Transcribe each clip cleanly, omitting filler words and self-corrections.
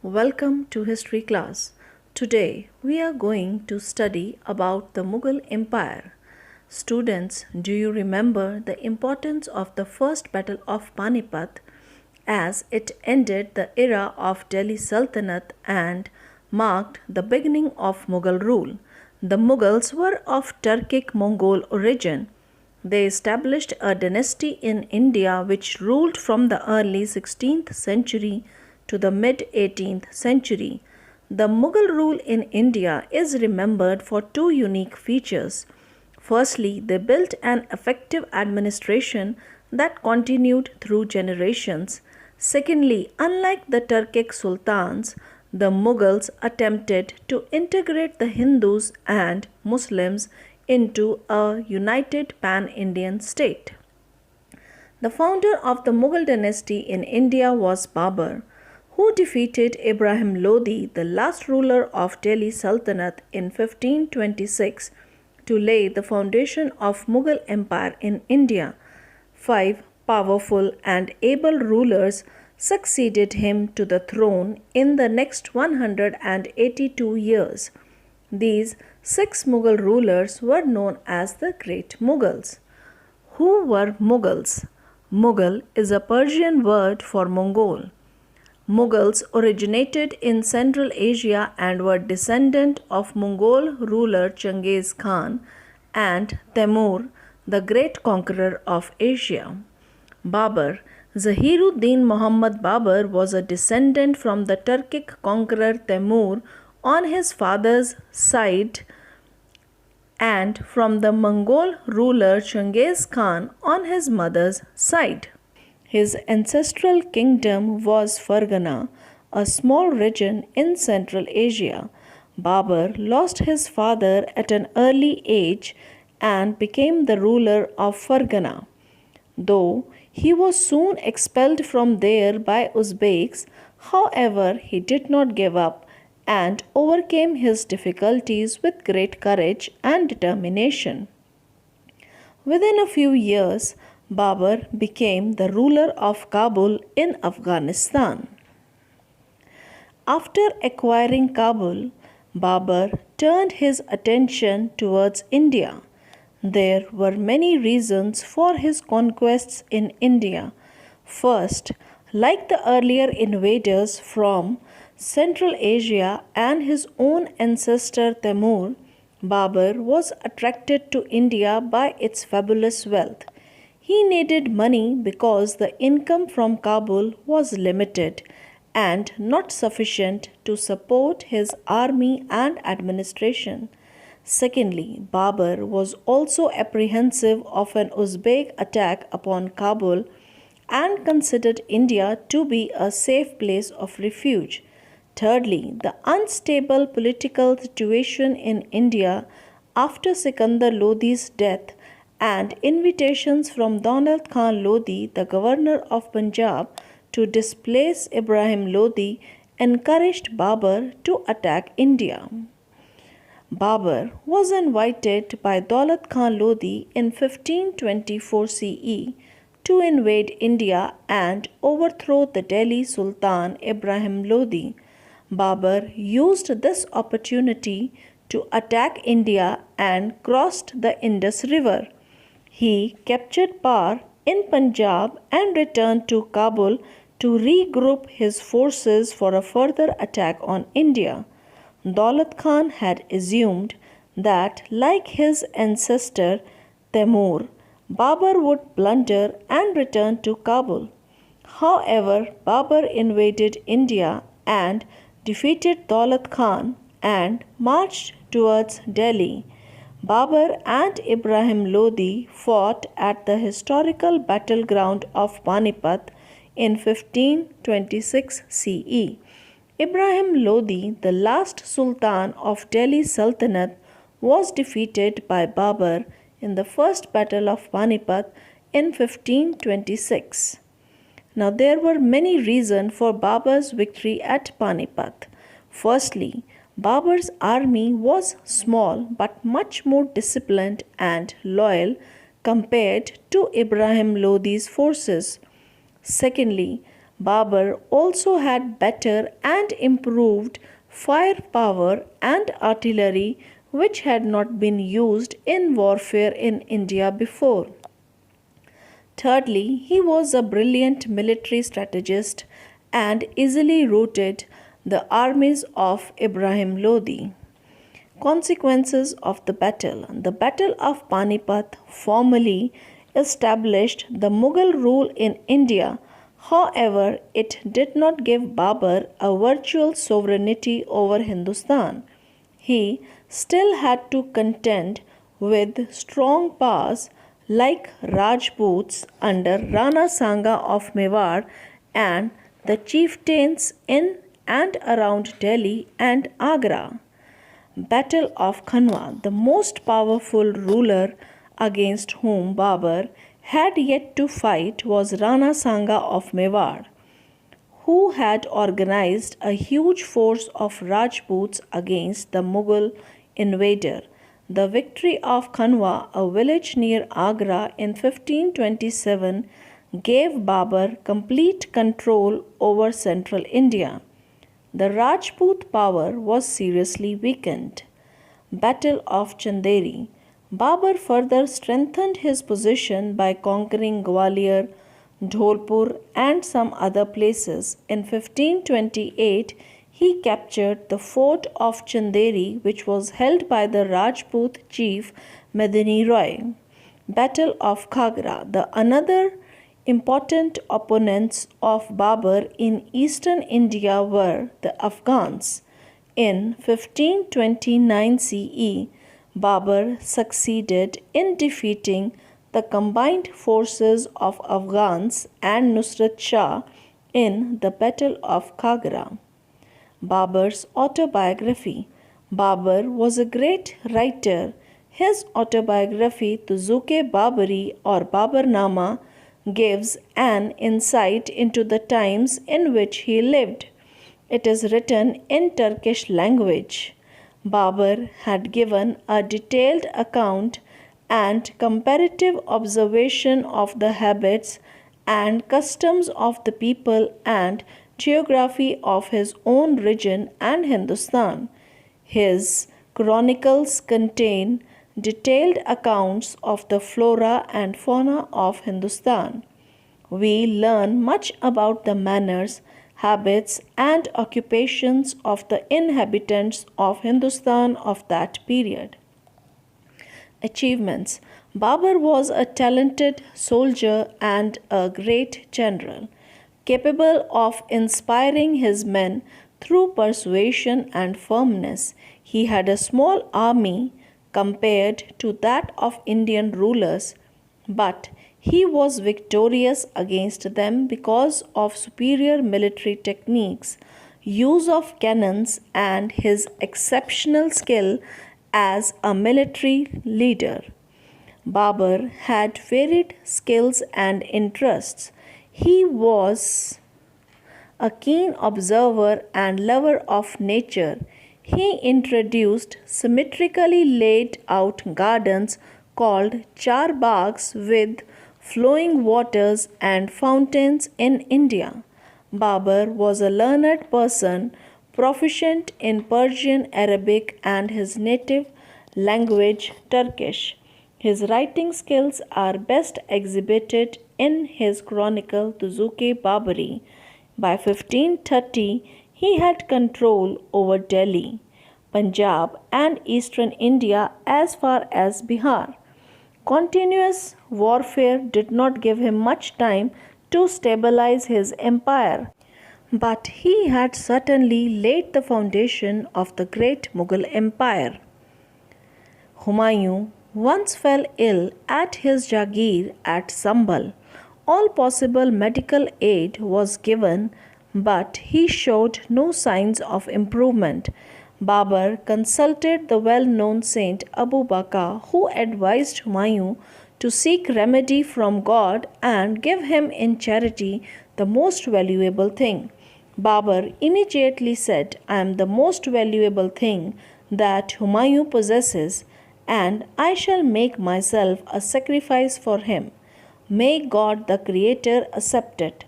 Welcome to history class. Today we are going to study about the Mughal Empire. Students, do you remember the importance of the first battle of Panipat as it ended the era of Delhi Sultanate and marked the beginning of Mughal rule? The Mughals were of Turkic Mongol origin. They established a dynasty in India which ruled from the early 16th century to the mid 18th century. The Mughal rule in India is remembered for two unique features. Firstly, they built an effective administration that continued through generations. Secondly, unlike the Turkic sultans, the Mughals attempted to integrate the Hindus and Muslims into a united pan-Indian state. The founder of the Mughal dynasty in India was Babur, who defeated Ibrahim Lodi, the last ruler of Delhi Sultanate in 1526 to lay the foundation of Mughal Empire in India. Five powerful and able rulers succeeded him to the throne in the next 182 years. These six Mughal rulers were known as the Great Mughals. Who were Mughals? Mughal is a Persian word for Mongol. Mughals originated in Central Asia and were descendant of Mongol ruler Genghis Khan and Temur, the great conqueror of Asia. Babur, Zahiruddin Muhammad Babur, was a descendant from the Turkic conqueror Temur on his father's side and from the Mongol ruler Genghis Khan on his mother's side. His ancestral kingdom was Fargana, a small region in Central Asia. Babur lost his father at an early age and became the ruler of Fargana. Though he was soon expelled from there by Uzbeks, however, he did not give up and overcame his difficulties with great courage and determination. Within a few years, Babur became the ruler of Kabul in Afghanistan. After acquiring Kabul, Babur turned his attention towards India. There were many reasons for his conquests in India. First, like the earlier invaders from Central Asia and his own ancestor Temur, Babur was attracted to India by its fabulous wealth. He needed money because the income from Kabul was limited and not sufficient to support his army and administration. Secondly, Babur was also apprehensive of an Uzbek attack upon Kabul and considered India to be a safe place of refuge. Thirdly, the unstable political situation in India after Sikandar Lodi's death and invitations from Donald Khan Lodi, the governor of Punjab, to displace Ibrahim Lodi encouraged Babur to attack India. Babur was invited by Daulat Khan Lodi in 1524 CE to invade India and overthrow the Delhi Sultan Ibrahim Lodi. Babur used this opportunity to attack India and crossed the Indus River. He captured Par in Punjab and returned to Kabul to regroup his forces for a further attack on India. Daulat Khan had assumed that, like his ancestor Temur, Babur would blunder and return to Kabul. However, Babur invaded India and defeated Daulat Khan and marched towards Delhi. Babur and Ibrahim Lodi fought at the historical battleground of Panipat in 1526 CE. Ibrahim Lodi, the last Sultan of Delhi Sultanate, was defeated by Babur in the first battle of Panipat in 1526. Now, there were many reasons for Babur's victory at Panipat. Firstly, Babur's army was small but much more disciplined and loyal compared to Ibrahim Lodi's forces. Secondly, Babur also had better and improved firepower and artillery which had not been used in warfare in India before. Thirdly, he was a brilliant military strategist and easily routed the armies of Ibrahim Lodi. Consequences of the battle. The Battle of Panipat formally established the Mughal rule in India. However, it did not give Babur a virtual sovereignty over Hindustan. He still had to contend with strong powers like Rajputs under Rana Sanga of Mewar and the chieftains in and around Delhi and Agra. Battle of Khanwa, the most powerful ruler against whom Babur had yet to fight was Rana Sanga of Mewar, who had organized a huge force of Rajputs against the Mughal invader. The victory of Khanwa, a village near Agra in 1527, gave Babur complete control over central India. The Rajput power was seriously weakened. Battle of Chanderi. Babur further strengthened his position by conquering Gwalior, Dholpur, and some other places. In 1528, he captured the fort of Chanderi, which was held by the Rajput chief Medini Roy. Battle of Khagra. The another important opponents of Babur in eastern India were the Afghans. In 1529 CE, Babur succeeded in defeating the combined forces of Afghans and Nusrat Shah in the Battle of Khagra. Babur's autobiography. Babur was a great writer. His autobiography Tuzuke Babari or Babarnama gives an insight into the times in which he lived. It is written in Turkish language. Babur had given a detailed account and comparative observation of the habits and customs of the people and geography of his own region and Hindustan. His chronicles contain detailed accounts of the flora and fauna of Hindustan. We learn much about the manners, habits, and occupations of the inhabitants of Hindustan of that period. Achievements. Babur was a talented soldier and a great general, capable of inspiring his men through persuasion and firmness. He had a small army compared to that of Indian rulers, but he was victorious against them because of superior military techniques, use of cannons, and his exceptional skill as a military leader. Babur had varied skills and interests. He was a keen observer and lover of nature. He introduced symmetrically laid out gardens called char bags with flowing waters and fountains in India. Babur was a learned person, proficient in Persian, Arabic, and his native language Turkish. His writing skills are best exhibited in his chronicle Tuzuke Babari. By 1530, he had control over Delhi, Punjab, and eastern India as far as Bihar. Continuous warfare did not give him much time to stabilize his empire, but he had certainly laid the foundation of the great Mughal Empire. Humayun once fell ill at his Jagir at Sambhal. All possible medical aid was given, but he showed no signs of improvement. Babur consulted the well-known Saint Abu Bakr, who advised Humayun to seek remedy from God and give him in charity the most valuable thing. Babur immediately said, "I am the most valuable thing that Humayun possesses, and I shall make myself a sacrifice for him. May God the Creator accept it."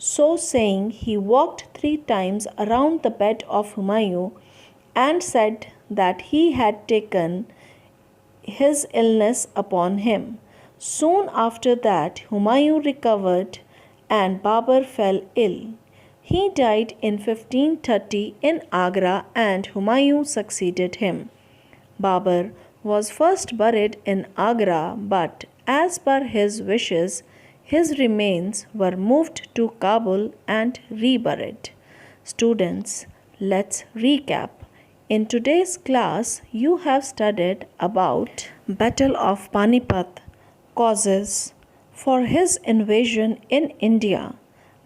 So saying, he walked 3 times around the bed of Humayun and said that he had taken his illness upon him. Soon after that, Humayun recovered and Babur fell ill. He died in 1530 in Agra and Humayun succeeded him. Babur was first buried in Agra, but as per his wishes, his remains were moved to Kabul and reburied. Students, let's recap. In today's class, you have studied about Battle of Panipat, causes for his invasion in India,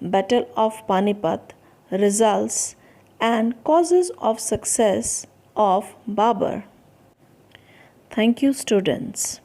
Battle of Panipat, results and causes of success of Babur. Thank you, students.